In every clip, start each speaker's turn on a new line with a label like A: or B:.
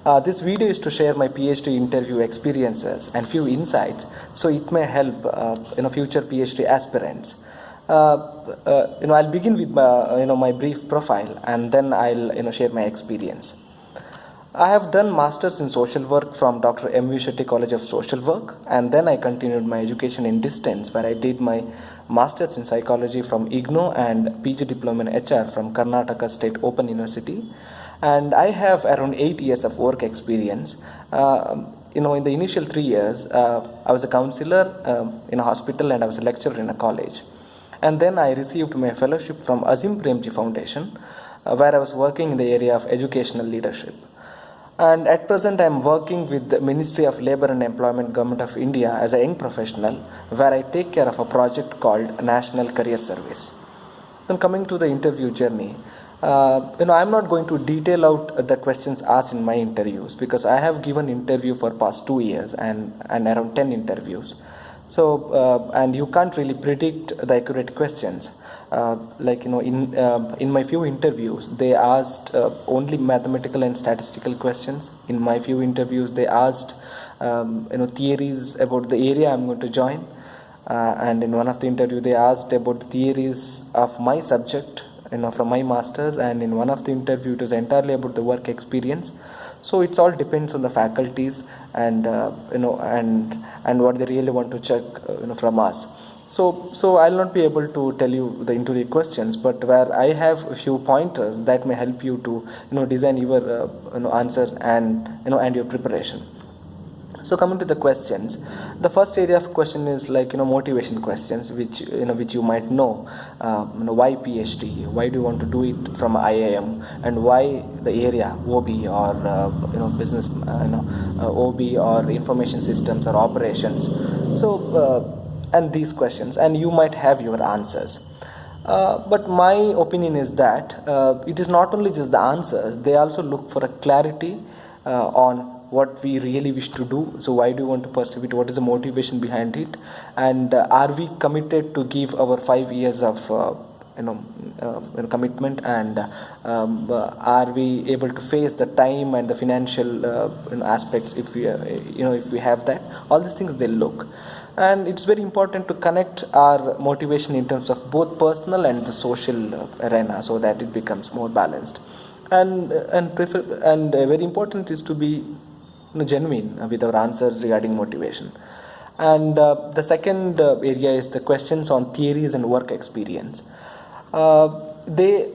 A: This video is to share my PhD interview experiences and few insights, so it may help future PhD aspirants. I'll begin with my brief profile, and then I'll share my experience. I have done masters in social work from Dr. M.V. Shetty College of Social Work, and then I continued my education in distance, where I did my masters in psychology from IGNO and PG diploma in HR from Karnataka State Open University. And I have around 8 years of work experience. In the initial 3 years, I was a counselor in a hospital, and I was a lecturer in a college. And then I received my fellowship from Azim Premji Foundation, where I was working in the area of educational leadership. And at present, I am working with the Ministry of Labour and Employment, Government of India as a young professional, where I take care of a project called National Career Service. Then coming to the interview journey, I'm not going to detail out the questions asked in my interviews, because I have given interview for past 2 years and around 10 interviews. So, and you can't really predict the accurate questions. In my few interviews, they asked only mathematical and statistical questions. In my few interviews, they asked theories about the area I'm going to join. And in one of the interview, they asked about the theories of my subject, from my masters. And in one of the interview, it was entirely about the work experience. So it's all depends on the faculties and and what they really want to check from us. So I'll not be able to tell you the interview questions, but where I have a few pointers that may help you to design your answers and and your preparation. So coming to the questions, the first area of question is motivation questions, which you might know. Why PhD? Why do you want to do it from IIM? And why the area OB or business OB or information systems or operations? So and these questions, and you might have your answers. But my opinion is that it is not only just the answers; they also look for a clarity on what we really wish to do. So why do you want to pursue it? What is the motivation behind it? And are we committed to give our 5 years of commitment? And are we able to face the time and the financial aspects if we if we have that? All these things they look. And it's very important to connect our motivation in terms of both personal and the social arena, so that it becomes more balanced. And very important is to be genuine with our answers regarding motivation. And the second area is the questions on theories and work experience. They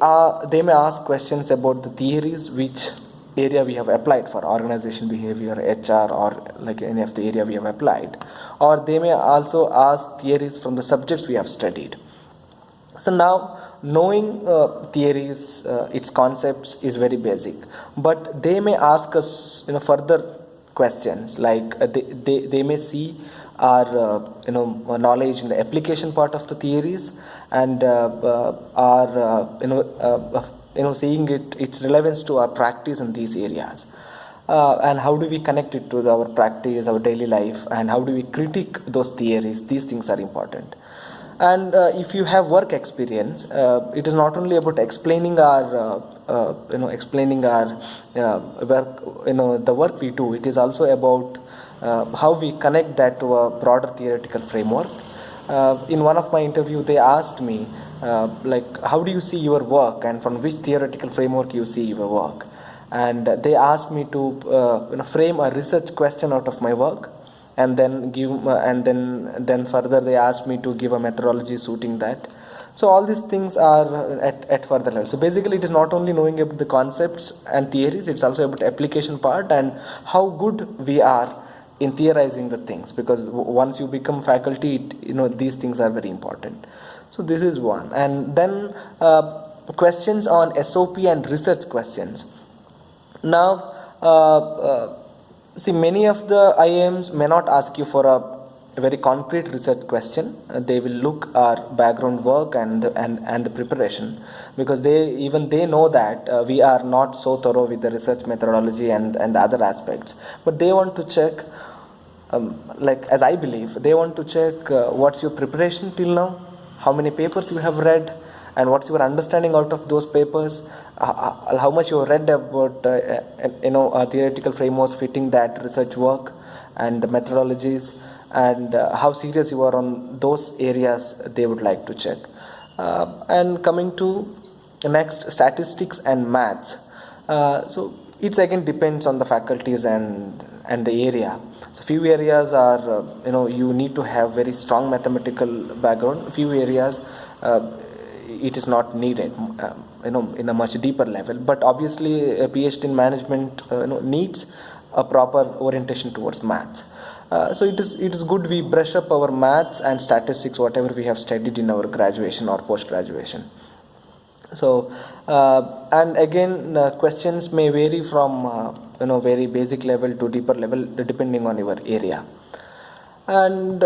A: may ask questions about the theories, which area we have applied for, organization behavior, HR, or any of the area we have applied, or they may also ask theories from the subjects we have studied. So now, knowing theories, its concepts is very basic, but they may ask us further questions, like they may see our knowledge in the application part of the theories, and our seeing its relevance to our practice in these areas. And how do we connect it to our practice, our daily life, and how do we critique those theories? These things are important. And if you have work experience, it is not only about explaining our work, the work we do. It is also about how we connect that to a broader theoretical framework. In one of my interview, they asked me how do you see your work, and from which theoretical framework you see your work. And they asked me to frame a research question out of my work, and then give then further they asked me to give a methodology suiting that. So all these things are at further level. So basically, it is not only knowing about the concepts and theories; it's also about application part and how good we are in theorizing the things. Because once you become faculty, these things are very important. So this is one. And then questions on SOP and research questions. Now, see, many of the IIMs may not ask you for a very concrete research question. They will look our background work and the preparation, because they know that we are not so thorough with the research methodology and the other aspects. But they want to check, as I believe, they want to check what's your preparation till now, how many papers you have read, and what's your understanding out of those papers, how much you read about theoretical frameworks fitting that research work and the methodologies, and how serious you are on those areas they would like to check. And coming to next, statistics and maths. So it again depends on the faculties and the area. So few areas are you need to have very strong mathematical background. Few areas it is not needed in a much deeper level. But obviously a PhD in management needs a proper orientation towards maths. So it is good we brush up our maths and statistics whatever we have studied in our graduation or post graduation. So and again questions may vary from very basic level to deeper level depending on your area. And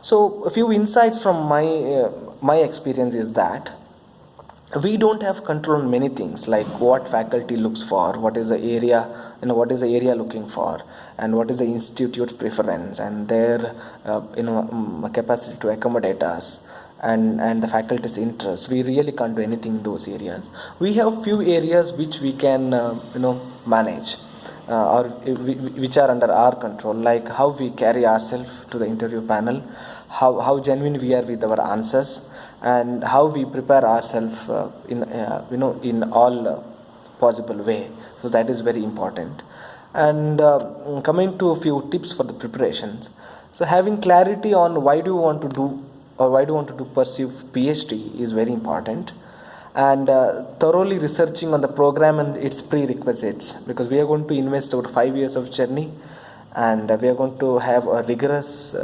A: so a few insights from my experience is that we don't have control on many things, like what faculty looks for, what is the area, what is the area looking for, and what is the institute's preference and their capacity to accommodate us, and the faculty's interest. We really can't do anything in those areas. We have few areas which we can manage, or which are under our control, like how we carry ourselves to the interview panel, how genuine we are with our answers, and how we prepare ourselves in all possible way. So that is very important. And coming to a few tips for the preparations. So having clarity on why do you want to do, or why do you want to pursue PhD is very important. And thoroughly researching on the program and its prerequisites, because we are going to invest over 5 years of journey, and we are going to have a rigorous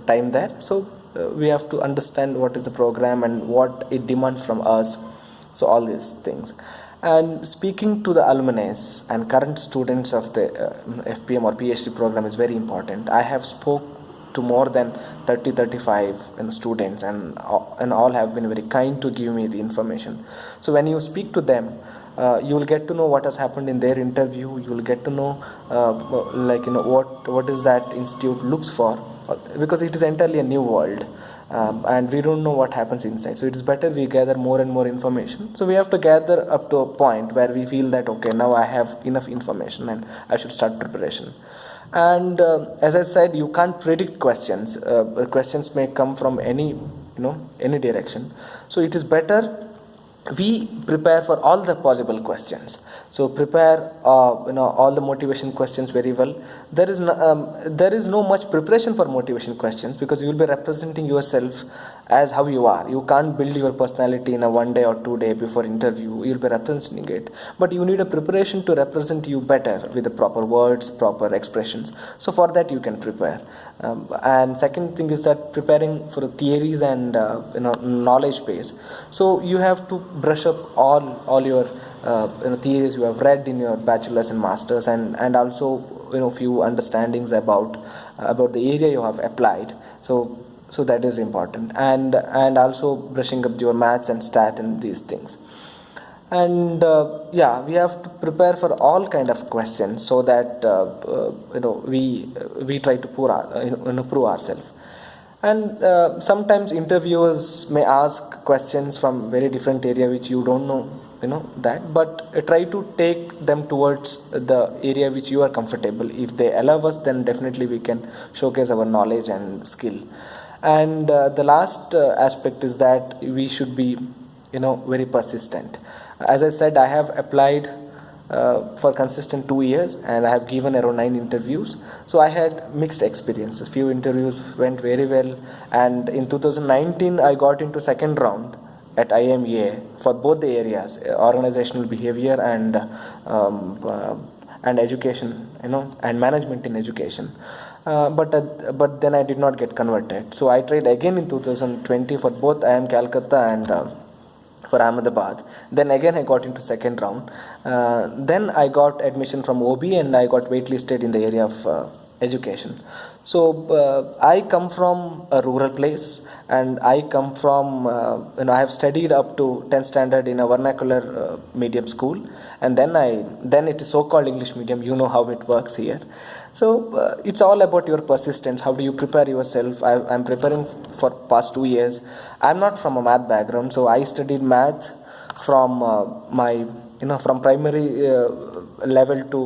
A: time there. So we have to understand what is the program and what it demands from us. So all these things. And speaking to the alumni and current students of the FPM or PhD program is very important. I have spoke to more than 35 students, and all have been very kind to give me the information. So when you speak to them, you will get to know what has happened in their interview. You will get to know what is that institute looks for, because it is entirely a new world, and we don't know what happens inside. So it is better we gather more and more information. So we have to gather up to a point where we feel that okay, now I have enough information and I should start preparation. And as I said, you can't predict questions. Questions may come from any direction. So it is better we prepare for all the possible questions. So prepare all the motivation questions very well. There is no much preparation for motivation questions, because you will be representing yourself as how you are. You can't build your personality in a 1 day or 2 day before interview. You'll be representing it, but you need a preparation to represent you better with the proper words, proper expressions. So for that you can prepare. And second thing is that preparing for theories and knowledge base. So you have to brush up all your theories you have read in your bachelor's and master's, and also few understandings about the area you have applied. So that is important, and also brushing up your maths and stat and these things. And we have to prepare for all kind of questions, so that we try to prove ourselves. And sometimes interviewers may ask questions from very different area which you don't know that, but try to take them towards the area which you are comfortable. If they allow us, then definitely we can showcase our knowledge and skill. And the last aspect is that we should be very persistent. As I said, I have applied for consistent 2 years, and I have given around 9 interviews. So I had mixed experiences. Few interviews went very well, and in 2019 I got into second round at IIMA for both the areas, organizational behavior and education, and management in education. But then I did not get converted. So I tried again in 2020 for both IIM Calcutta and for Ahmedabad. Then again I got into second round. Then I got admission from OB, and I got waitlisted in the area of education. So I come from a rural place, and I come from I have studied up to 10th standard in a vernacular medium school, and then it is so-called English medium. You know how it works here. So it's all about your persistence. How do you prepare yourself? I'm preparing for past 2 years. I'm not from a math background, so I studied math from my from primary level to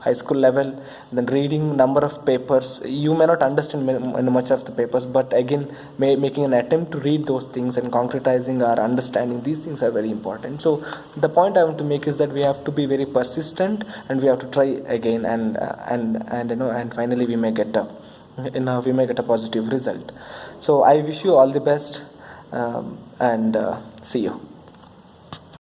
A: high school level, then reading number of papers. You may not understand much of the papers, but again making an attempt to read those things and concretizing our understanding, these things are very important. So the point I want to make is that we have to be very persistent, and we have to try again, and finally we may get a positive result. So I wish you all the best, and see you.